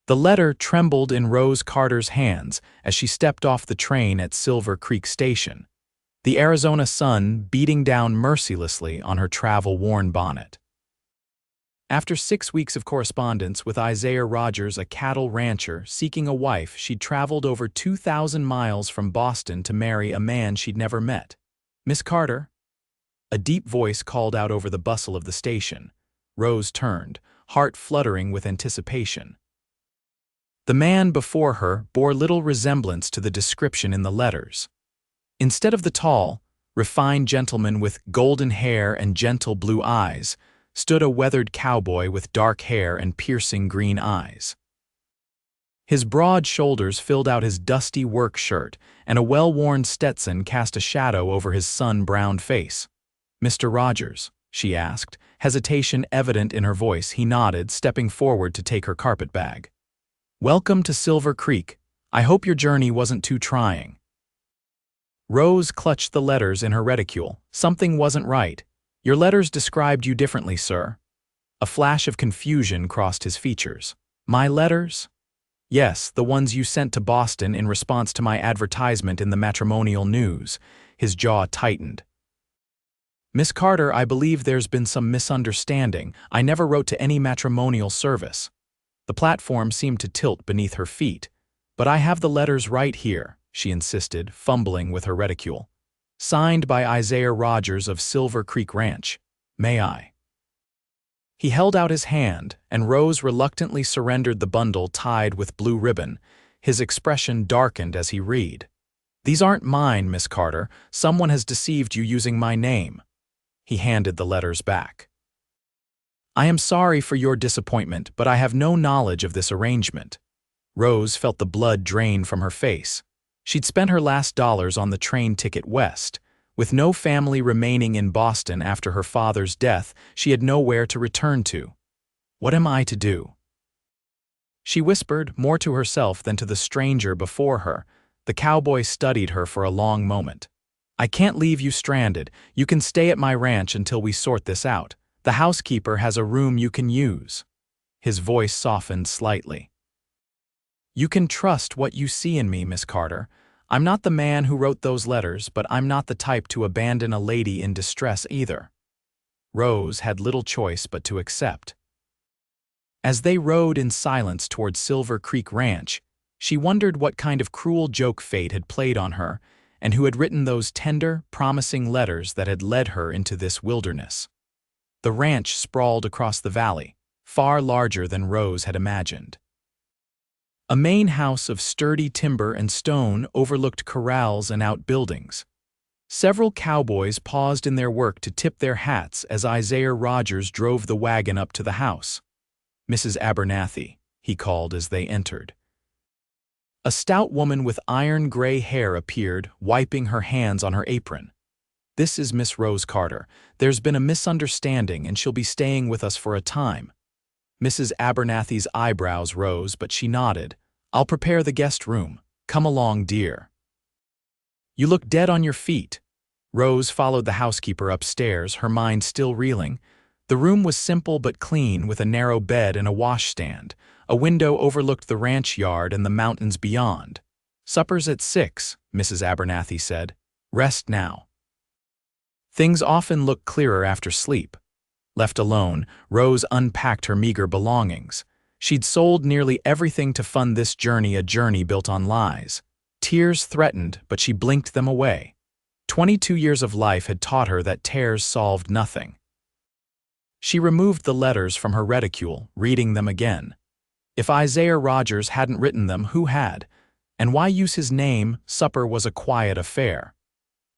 The letter trembled in Rose Carter's hands as she stepped off the train at Silver Creek Station, the Arizona sun beating down mercilessly on her travel-worn bonnet. After 6 weeks of correspondence with Isaiah Rogers, a cattle rancher seeking a wife, she'd traveled over 2,000 miles from Boston to marry a man she'd never met. "Miss Carter?" A deep voice called out over the bustle of the station. Rose turned, heart fluttering with anticipation. The man before her bore little resemblance to the description in the letters. Instead of the tall, refined gentleman with golden hair and gentle blue eyes, stood a weathered cowboy with dark hair and piercing green eyes. His broad shoulders filled out his dusty work shirt, and a well-worn Stetson cast a shadow over his sun-browned face. "Mr. Rogers?" she asked, hesitation evident in her voice. He nodded, stepping forward to take her carpetbag. "Welcome to Silver Creek. I hope your journey wasn't too trying." Rose clutched the letters in her reticule. Something wasn't right. "Your letters described you differently, sir." A flash of confusion crossed his features. "My letters?" "Yes, the ones you sent to Boston in response to my advertisement in the matrimonial news." His jaw tightened. "Miss Carter, I believe there's been some misunderstanding. I never wrote to any matrimonial service." The platform seemed to tilt beneath her feet. "But I have the letters right here," she insisted, fumbling with her reticule. "Signed by Isaiah Rogers of Silver Creek Ranch. May I?" He held out his hand, and Rose reluctantly surrendered the bundle tied with blue ribbon. His expression darkened as he read. "These aren't mine, Miss Carter. Someone has deceived you using my name." He handed the letters back. "I am sorry for your disappointment, but I have no knowledge of this arrangement." Rose felt the blood drain from her face. She'd spent her last dollars on the train ticket west. With no family remaining in Boston after her father's death, she had nowhere to return to. "What am I to do?" She whispered, more to herself than to the stranger before her. The cowboy studied her for a long moment. "I can't leave you stranded. You can stay at my ranch until we sort this out. The housekeeper has a room you can use." His voice softened slightly. "You can trust what you see in me, Miss Carter. I'm not the man who wrote those letters, but I'm not the type to abandon a lady in distress either." Rose had little choice but to accept. As they rode in silence toward Silver Creek Ranch, she wondered what kind of cruel joke fate had played on her, and who had written those tender, promising letters that had led her into this wilderness. The ranch sprawled across the valley, far larger than Rose had imagined. A main house of sturdy timber and stone overlooked corrals and outbuildings. Several cowboys paused in their work to tip their hats as Isaiah Rogers drove the wagon up to the house. "Mrs. Abernathy," he called as they entered. A stout woman with iron-gray hair appeared, wiping her hands on her apron. "This is Miss Rose Carter. There's been a misunderstanding and she'll be staying with us for a time." Mrs. Abernathy's eyebrows rose, but she nodded. "I'll prepare the guest room. Come along, dear." "You look dead on your feet." Rose followed the housekeeper upstairs, her mind still reeling. The room was simple but clean, with a narrow bed and a washstand. A window overlooked the ranch yard and the mountains beyond. "Supper's at 6, Mrs. Abernathy said. "Rest now." Things often look clearer after sleep. Left alone, Rose unpacked her meager belongings. She'd sold nearly everything to fund this journey, a journey built on lies. Tears threatened, but she blinked them away. 22 years of life had taught her that tears solved nothing. She removed the letters from her reticule, reading them again. If Isaiah Rogers hadn't written them, who had? And why use his name? Supper was a quiet affair.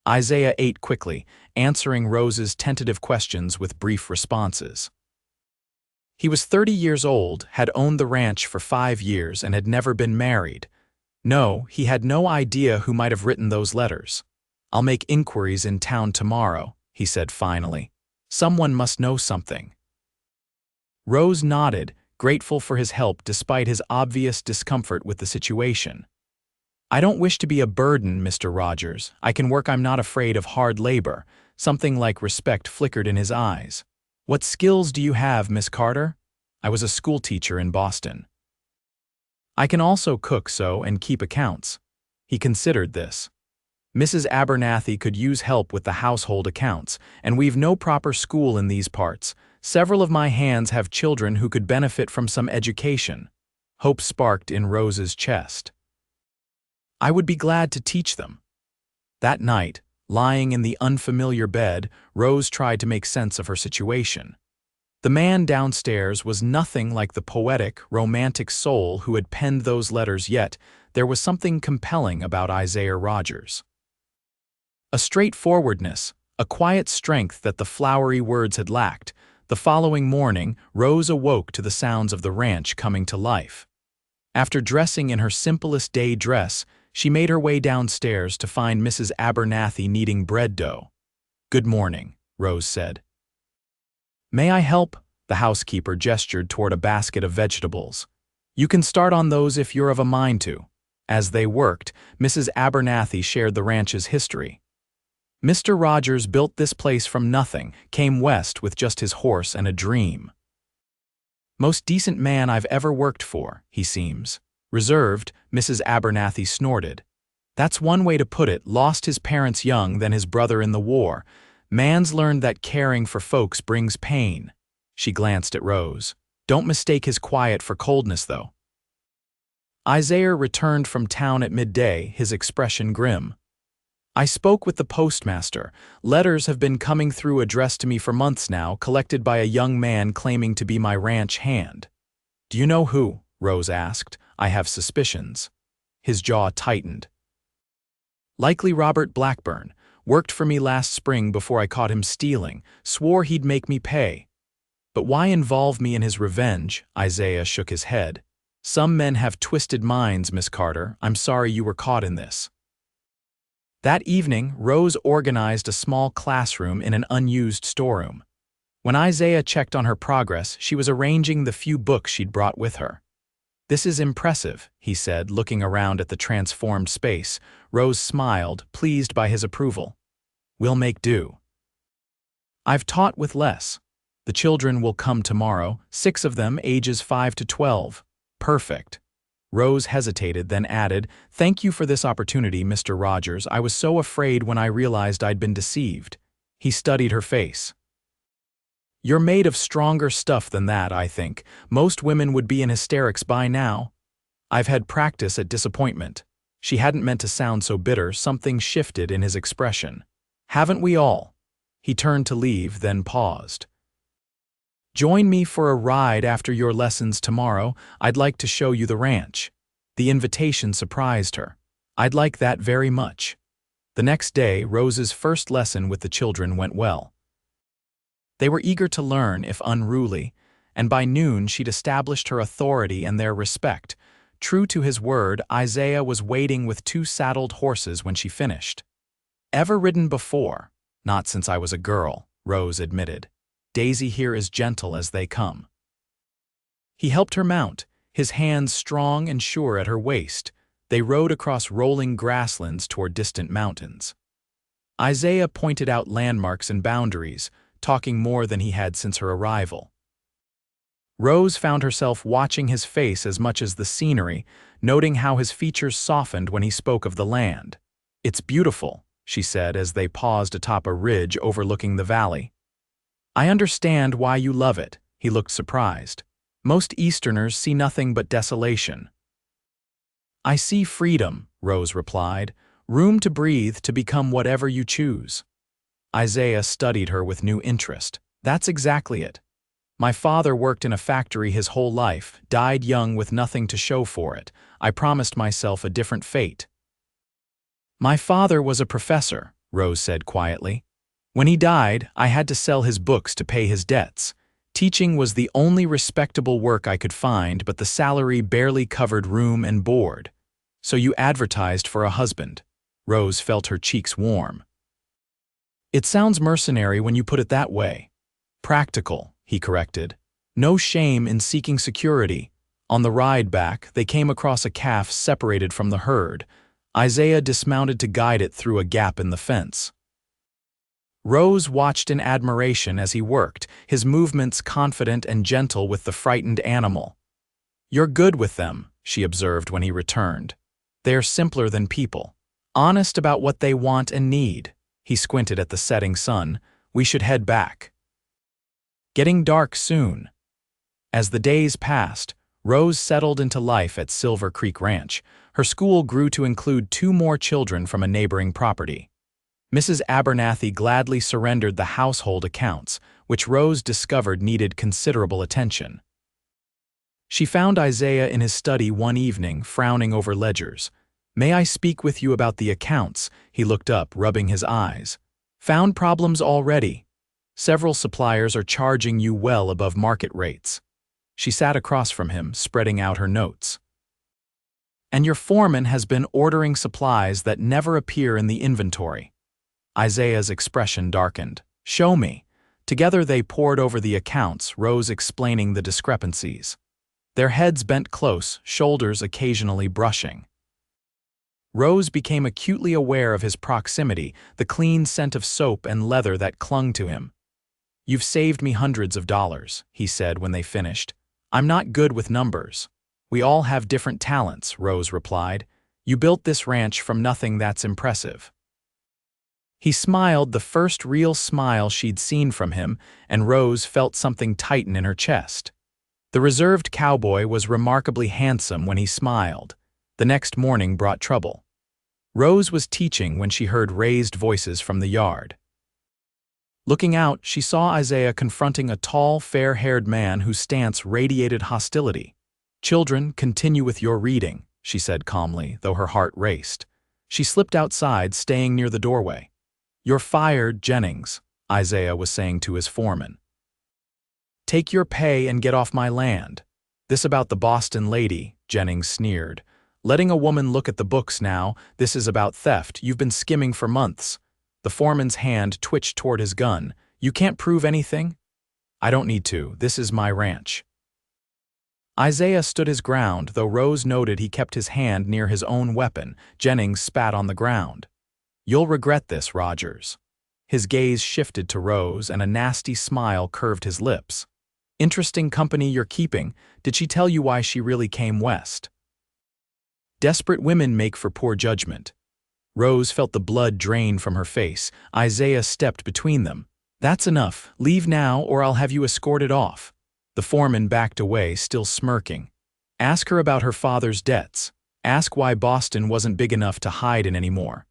Isaiah ate quickly, answering Rose's tentative questions with brief responses. He was 30 years old, had owned the ranch for 5 years, and had never been married. No, he had no idea who might have written those letters. "I'll make inquiries in town tomorrow," he said finally. "Someone must know something." Rose nodded, grateful for his help despite his obvious discomfort with the situation. "I don't wish to be a burden, Mr. Rogers. I can work. I'm not afraid of hard labor." Something like respect flickered in his eyes. "What skills do you have, Miss Carter?" "I was a schoolteacher in Boston." I can also cook and keep accounts. He considered this. Mrs. Abernathy could use help with the household accounts, and we've no proper school in these parts. Several of my hands have children who could benefit from some education. Hope sparked in Rose's chest. I would be glad to teach them. That night, lying in the unfamiliar bed, Rose tried to make sense of her situation. The man downstairs was nothing like the poetic, romantic soul who had penned those letters, yet there was something compelling about Isaiah Rogers. A straightforwardness, a quiet strength that the flowery words had lacked. The following morning, Rose awoke to the sounds of the ranch coming to life. After dressing in her simplest day dress, she made her way downstairs to find Mrs. Abernathy kneading bread dough. "Good morning," Rose said. "May I help?" The housekeeper gestured toward a basket of vegetables. "You can start on those if you're of a mind to." As they worked, Mrs. Abernathy shared the ranch's history. Mr. Rogers built this place from nothing, came west with just his horse and a dream. "Most decent man I've ever worked for, he seems." Reserved, Mrs. Abernathy snorted. "That's one way to put it. Lost his parents young, then his brother in the war. Man's learned that caring for folks brings pain." She glanced at Rose. "Don't mistake his quiet for coldness, though." Isaiah returned from town at midday, his expression grim. "I spoke with the postmaster. Letters have been coming through addressed to me for months now, collected by a young man claiming to be my ranch hand." "Do you know who?" Rose asked. "I have suspicions." His jaw tightened. "Likely Robert Blackburn. Worked for me last spring before I caught him stealing. Swore he'd make me pay." "But why involve me in his revenge?" Isaiah shook his head. "Some men have twisted minds, Miss Carter. I'm sorry you were caught in this." That evening, Rose organized a small classroom in an unused storeroom. When Isaiah checked on her progress, she was arranging the few books she'd brought with her. "This is impressive," he said, looking around at the transformed space. Rose smiled, pleased by his approval. "We'll make do." "I've taught with less. The children will come tomorrow, 6 of them ages 5 to 12. "Perfect." Rose hesitated, then added, "Thank you for this opportunity, Mr. Rogers. I was so afraid when I realized I'd been deceived." He studied her face. "You're made of stronger stuff than that, I think. Most women would be in hysterics by now." "I've had practice at disappointment." She hadn't meant to sound so bitter. Something shifted in his expression. "Haven't we all?" He turned to leave, then paused. "Join me for a ride after your lessons tomorrow. I'd like to show you the ranch." The invitation surprised her. "I'd like that very much." The next day, Rose's first lesson with the children went well. They were eager to learn, if unruly, and by noon she'd established her authority and their respect. True to his word, Isaiah was waiting with 2 saddled horses when she finished. "Ever ridden before?" "Not since I was a girl," Rose admitted. "Daisy here is gentle as they come." He helped her mount, his hands strong and sure at her waist. They rode across rolling grasslands toward distant mountains. Isaiah pointed out landmarks and boundaries, talking more than he had since her arrival. Rose found herself watching his face as much as the scenery, noting how his features softened when he spoke of the land. "It's beautiful," she said as they paused atop a ridge overlooking the valley. "I understand why you love it." He looked surprised. "Most Easterners see nothing but desolation." "I see freedom," Rose replied. "Room to breathe, to become whatever you choose." Isaiah studied her with new interest. "That's exactly it. My father worked in a factory his whole life, died young with nothing to show for it. I promised myself a different fate." "My father was a professor," Rose said quietly. "When he died, I had to sell his books to pay his debts. Teaching was the only respectable work I could find, but the salary barely covered room and board." "So you advertised for a husband." Rose felt her cheeks warm. "It sounds mercenary when you put it that way." "Practical," he corrected. "No shame in seeking security." On the ride back, they came across a calf separated from the herd. Isaiah dismounted to guide it through a gap in the fence. Rose watched in admiration as he worked, his movements confident and gentle with the frightened animal. "You're good with them," she observed when he returned. They're simpler than people. Honest about what they want and need. He squinted at the setting sun. We should head back. Getting dark soon. As the days passed, Rose settled into life at Silver Creek Ranch. Her school grew to include 2 more children from a neighboring property. Mrs. Abernathy gladly surrendered the household accounts, which Rose discovered needed considerable attention. She found Isaiah in his study one evening, frowning over ledgers. "May I speak with you about the accounts?" He looked up, rubbing his eyes. "Found problems already. Several suppliers are charging you well above market rates." She sat across from him, spreading out her notes. "And your foreman has been ordering supplies that never appear in the inventory." Isaiah's expression darkened. "Show me." Together they pored over the accounts, Rose explaining the discrepancies. Their heads bent close, shoulders occasionally brushing. Rose became acutely aware of his proximity, the clean scent of soap and leather that clung to him. "You've saved me hundreds of dollars," he said when they finished. "I'm not good with numbers." "We all have different talents," Rose replied. "You built this ranch from nothing. That's impressive." He smiled, the first real smile she'd seen from him, and Rose felt something tighten in her chest. The reserved cowboy was remarkably handsome when he smiled. The next morning brought trouble. Rose was teaching when she heard raised voices from the yard. Looking out, she saw Isaiah confronting a tall, fair-haired man whose stance radiated hostility. "Children, continue with your reading," she said calmly, though her heart raced. She slipped outside, staying near the doorway. "You're fired, Jennings," Isaiah was saying to his foreman. "Take your pay and get off my land." "This about the Boston lady," Jennings sneered. "Letting a woman look at the books now. This is about theft. You've been skimming for months." The foreman's hand twitched toward his gun. "You can't prove anything?" "I don't need to. This is my ranch." Isaiah stood his ground, though Rose noted he kept his hand near his own weapon. Jennings spat on the ground. "You'll regret this, Rogers." His gaze shifted to Rose, and a nasty smile curved his lips. "Interesting company you're keeping. Did she tell you why she really came west?" "Desperate women make for poor judgment." Rose felt the blood drain from her face. Isaiah stepped between them. "That's enough. Leave now, or I'll have you escorted off." The foreman backed away, still smirking. "Ask her about her father's debts. Ask why Boston wasn't big enough to hide in anymore."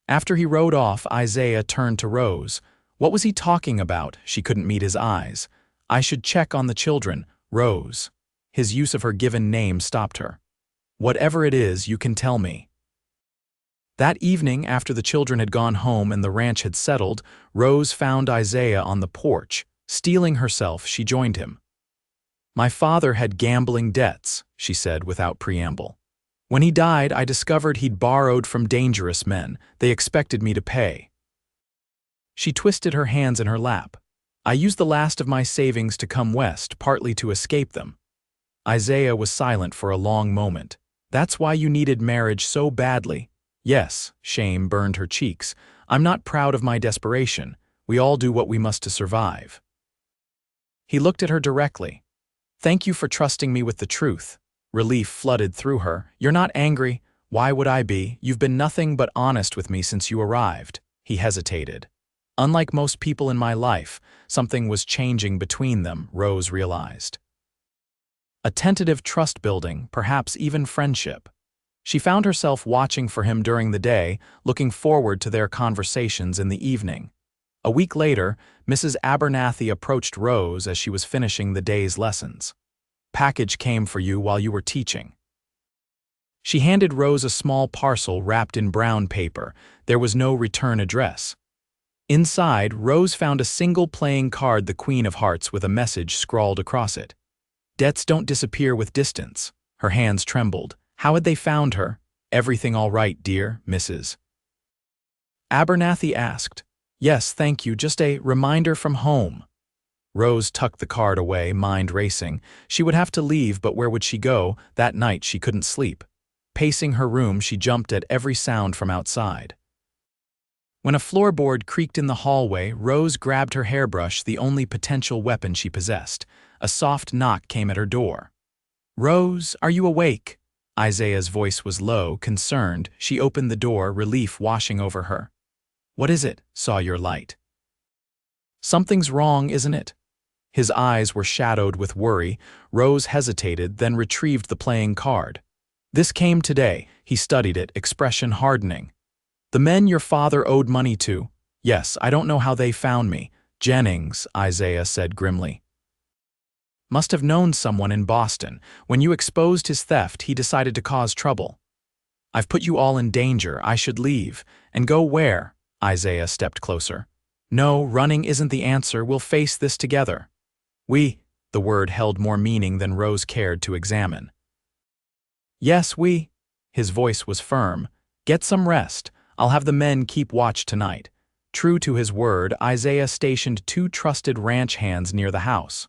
After he rode off, Isaiah turned to Rose. What was he talking about? She couldn't meet his eyes. "I should check on the children, Rose." His use of her given name stopped her. "Whatever it is, you can tell me." That evening, after the children had gone home and the ranch had settled, Rose found Isaiah on the porch. Steeling herself, she joined him. "My father had gambling debts," she said without preamble. "When he died, I discovered he'd borrowed from dangerous men. They expected me to pay." She twisted her hands in her lap. "I used the last of my savings to come west, partly to escape them." Isaiah was silent for a long moment. "That's why you needed marriage so badly." "Yes," shame burned her cheeks. "I'm not proud of my desperation. We all do what we must to survive." He looked at her directly. "Thank you for trusting me with the truth." Relief flooded through her. "You're not angry." "Why would I be? You've been nothing but honest with me since you arrived." He hesitated. Unlike most people in my life, something was changing between them, Rose realized. A tentative trust building, perhaps even friendship. She found herself watching for him during the day, looking forward to their conversations in the evening. A week later, Mrs. Abernathy approached Rose as she was finishing the day's lessons. "Package came for you while you were teaching." She handed Rose a small parcel wrapped in brown paper. There was no return address. Inside, Rose found a single playing card, the Queen of Hearts, with a message scrawled across it. "Debts don't disappear with distance." Her hands trembled. How had they found her? "Everything all right, dear Mrs. Abernathy asked. "Yes, thank you. Just a reminder from home." Rose tucked the card away, mind racing. She would have to leave, but where would she go? That night she couldn't sleep. Pacing her room, she jumped at every sound from outside. When a floorboard creaked in the hallway, Rose grabbed her hairbrush, the only potential weapon she possessed. A soft knock came at her door. Rose, are you awake? Isaiah's voice was low, concerned. She opened the door, relief washing over her. What is it? Saw your light. Something's wrong, isn't it? His eyes were shadowed with worry. Rose hesitated, then retrieved the playing card. This came today. He studied it, expression hardening. The men your father owed money to. Yes, I don't know how they found me. Jennings, Isaiah said grimly. Must have known someone in Boston. When you exposed his theft, he decided to cause trouble. I've put you all in danger. I should leave. And go where? Isaiah stepped closer. No, running isn't the answer. We'll face this together. The word held more meaning than Rose cared to examine. Yes, his voice was firm. Get some rest. I'll have the men keep watch tonight. True to his word, Isaiah stationed 2 trusted ranch hands near the house.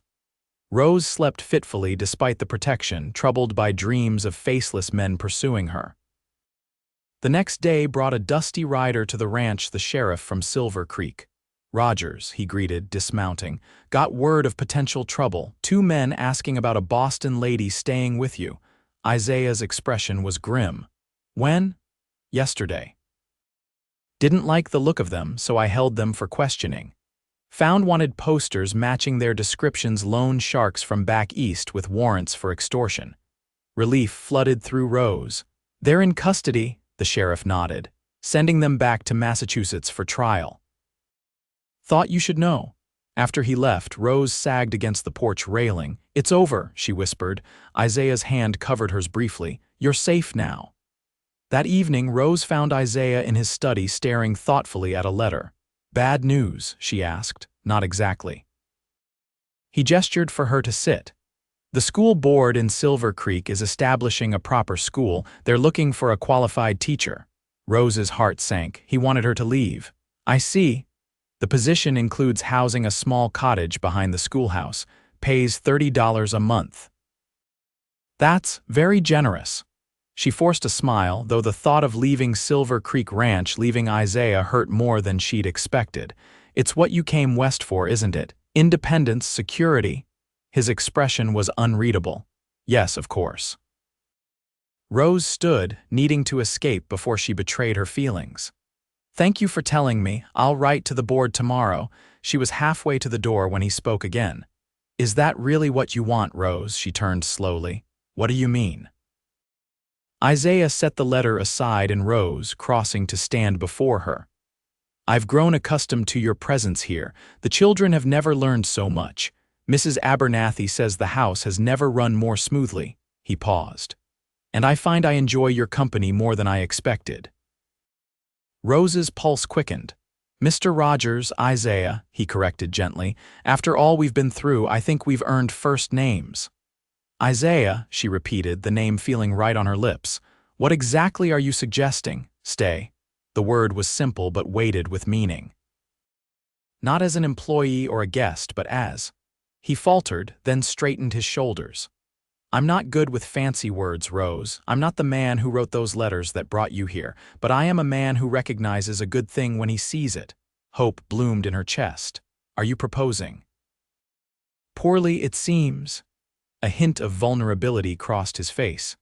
Rose slept fitfully despite the protection, troubled by dreams of faceless men pursuing her. The next day brought a dusty rider to the ranch, the sheriff from Silver Creek. Rogers, he greeted, dismounting, got word of potential trouble. 2 men asking about a Boston lady staying with you. Isaiah's expression was grim. When? Yesterday. Didn't like the look of them, so I held them for questioning. Found wanted posters matching their descriptions, loan sharks from back east with warrants for extortion. Relief flooded through Rose. They're in custody, the sheriff nodded, sending them back to Massachusetts for trial. Thought you should know. After he left, Rose sagged against the porch railing. It's over, she whispered. Isaiah's hand covered hers briefly. You're safe now. That evening, Rose found Isaiah in his study staring thoughtfully at a letter. Bad news, she asked. Not exactly. He gestured for her to sit. The school board in Silver Creek is establishing a proper school. They're looking for a qualified teacher. Rose's heart sank. He wanted her to leave. I see. The position includes housing a small cottage behind the schoolhouse, pays $30 a month. That's very generous. She forced a smile, though the thought of leaving Silver Creek Ranch, leaving Isaiah, hurt more than she'd expected. It's what you came west for, isn't it? Independence, security. His expression was unreadable. Yes, of course. Rose stood, needing to escape before she betrayed her feelings. Thank you for telling me. I'll write to the board tomorrow. She was halfway to the door when he spoke again. Is that really what you want, Rose? She turned slowly. What do you mean? Isaiah set the letter aside and rose, crossing to stand before her. I've grown accustomed to your presence here. The children have never learned so much. Mrs. Abernathy says the house has never run more smoothly. He paused. And I find I enjoy your company more than I expected. Rose's pulse quickened. Mr. Rogers, Isaiah, he corrected gently. After all we've been through, I think we've earned first names. Isaiah, she repeated, the name feeling right on her lips. What exactly are you suggesting? Stay. The word was simple but weighted with meaning. Not as an employee or a guest, but as. He faltered, then straightened his shoulders. I'm not good with fancy words, Rose. I'm not the man who wrote those letters that brought you here, but I am a man who recognizes a good thing when he sees it. Hope bloomed in her chest. Are you proposing? Poorly, it seems. A hint of vulnerability crossed his face.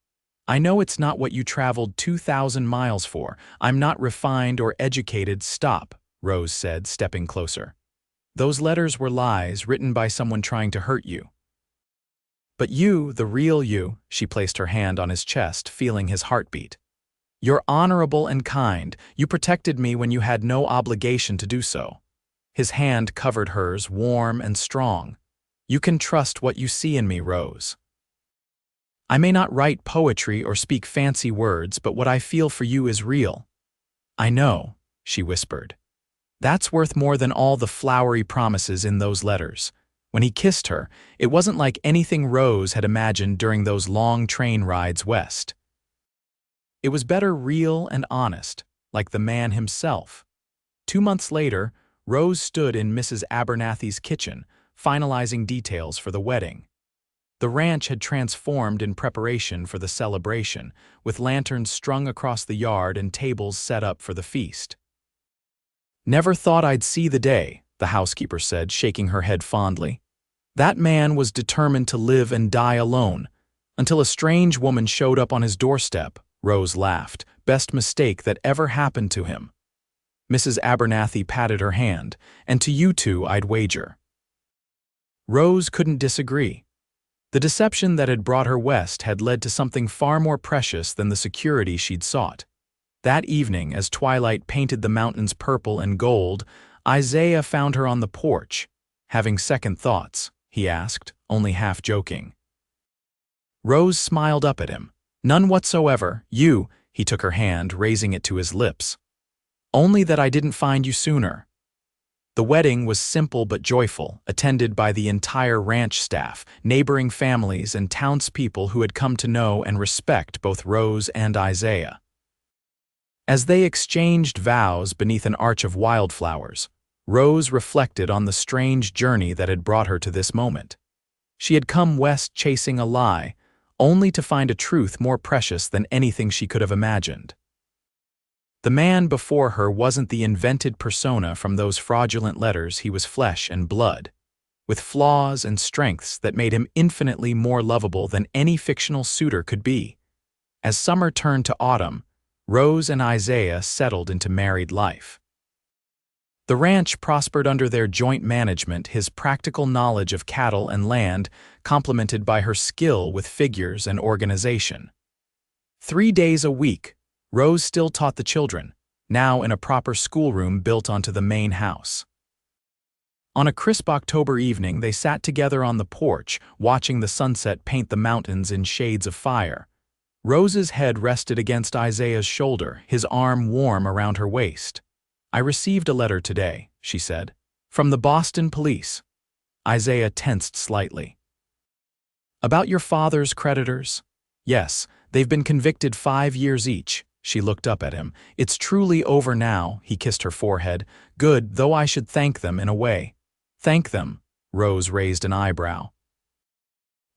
I know it's not what you traveled 2,000 miles for. I'm not refined or educated. Stop, Rose said, stepping closer. Those letters were lies written by someone trying to hurt you. But you, the real you, she placed her hand on his chest, feeling his heartbeat. You're honorable and kind. You protected me when you had no obligation to do so. His hand covered hers, warm and strong. You can trust what you see in me, Rose. I may not write poetry or speak fancy words, but what I feel for you is real. I know, she whispered. That's worth more than all the flowery promises in those letters. When he kissed her, it wasn't like anything Rose had imagined during those long train rides west. It was better real and honest, like the man himself. 2 months later, Rose stood in Mrs. Abernathy's kitchen, finalizing details for the wedding. The ranch had transformed in preparation for the celebration, with lanterns strung across the yard and tables set up for the feast. Never thought I'd see the day, the housekeeper said, shaking her head fondly. That man was determined to live and die alone, Until a strange woman showed up on his doorstep, Rose laughed. Best mistake that ever happened to him. Mrs. Abernathy patted her hand. And to you two I'd wager. Rose couldn't disagree. The deception that had brought her west had led to something far more precious than the security she'd sought. That evening, as twilight painted the mountains purple and gold, Isaiah found her on the porch. Having second thoughts, he asked, only half joking. Rose smiled up at him. None whatsoever, you, he took her hand, raising it to his lips. Only that I didn't find you sooner. The wedding was simple but joyful, attended by the entire ranch staff, neighboring families, and townspeople who had come to know and respect both Rose and Isaiah. As they exchanged vows beneath an arch of wildflowers, Rose reflected on the strange journey that had brought her to this moment. She had come west chasing a lie, only to find a truth more precious than anything she could have imagined. The man before her wasn't the invented persona from those fraudulent letters. He was flesh and blood, with flaws and strengths that made him infinitely more lovable than any fictional suitor could be. As summer turned to autumn, Rose and Isaiah settled into married life. The ranch prospered under their joint management, his practical knowledge of cattle and land complemented by her skill with figures and organization. 3 days a week, Rose still taught the children, now in a proper schoolroom built onto the main house. On a crisp October evening, they sat together on the porch, watching the sunset paint the mountains in shades of fire. Rose's head rested against Isaiah's shoulder, his arm warm around her waist. I received a letter today, she said, from the Boston police. Isaiah tensed slightly. About your father's creditors? Yes, they've been convicted 5 years each. She looked up at him. It's truly over now, he kissed her forehead. Good, though I should thank them in a way. Thank them, Rose raised an eyebrow.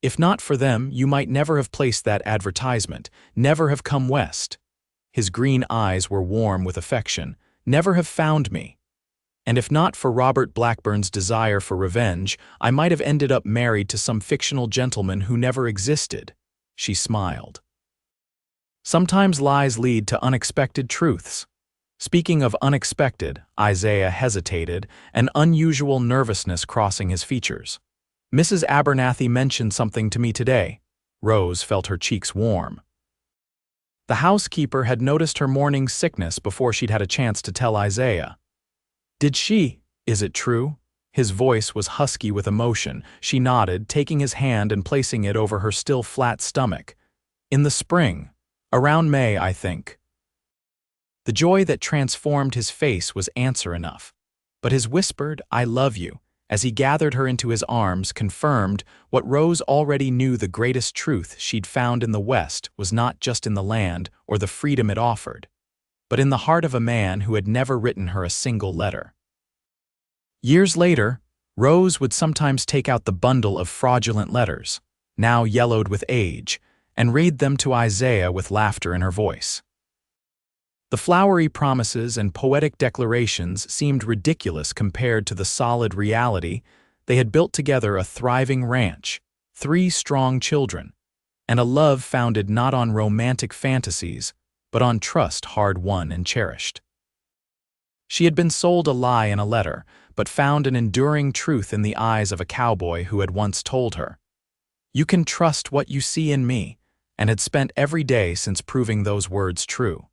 If not for them, you might never have placed that advertisement, never have come west. His green eyes were warm with affection. Never have found me. And if not for Robert Blackburn's desire for revenge, I might have ended up married to some fictional gentleman who never existed. She smiled. Sometimes lies lead to unexpected truths. Speaking of unexpected, Isaiah hesitated, an unusual nervousness crossing his features. Mrs. Abernathy mentioned something to me today. Rose felt her cheeks warm. The housekeeper had noticed her morning sickness before she'd had a chance to tell Isaiah. Did she? Is it true? His voice was husky with emotion. She nodded, taking his hand and placing it over her still flat stomach. In the spring. Around May, I think. The joy that transformed his face was answer enough. But his whispered, I love you, as he gathered her into his arms, confirmed what Rose already knew: the greatest truth she'd found in the West was not just in the land or the freedom it offered, but in the heart of a man who had never written her a single letter. Years later, Rose would sometimes take out the bundle of fraudulent letters, now yellowed with age, and read them to Isaiah with laughter in her voice. The flowery promises and poetic declarations seemed ridiculous compared to the solid reality. They had built together a thriving ranch, 3 strong children, and a love founded not on romantic fantasies, but on trust hard-won and cherished. She had been sold a lie in a letter, but found an enduring truth in the eyes of a cowboy who had once told her, "You can trust what you see in me," and had spent every day since proving those words true.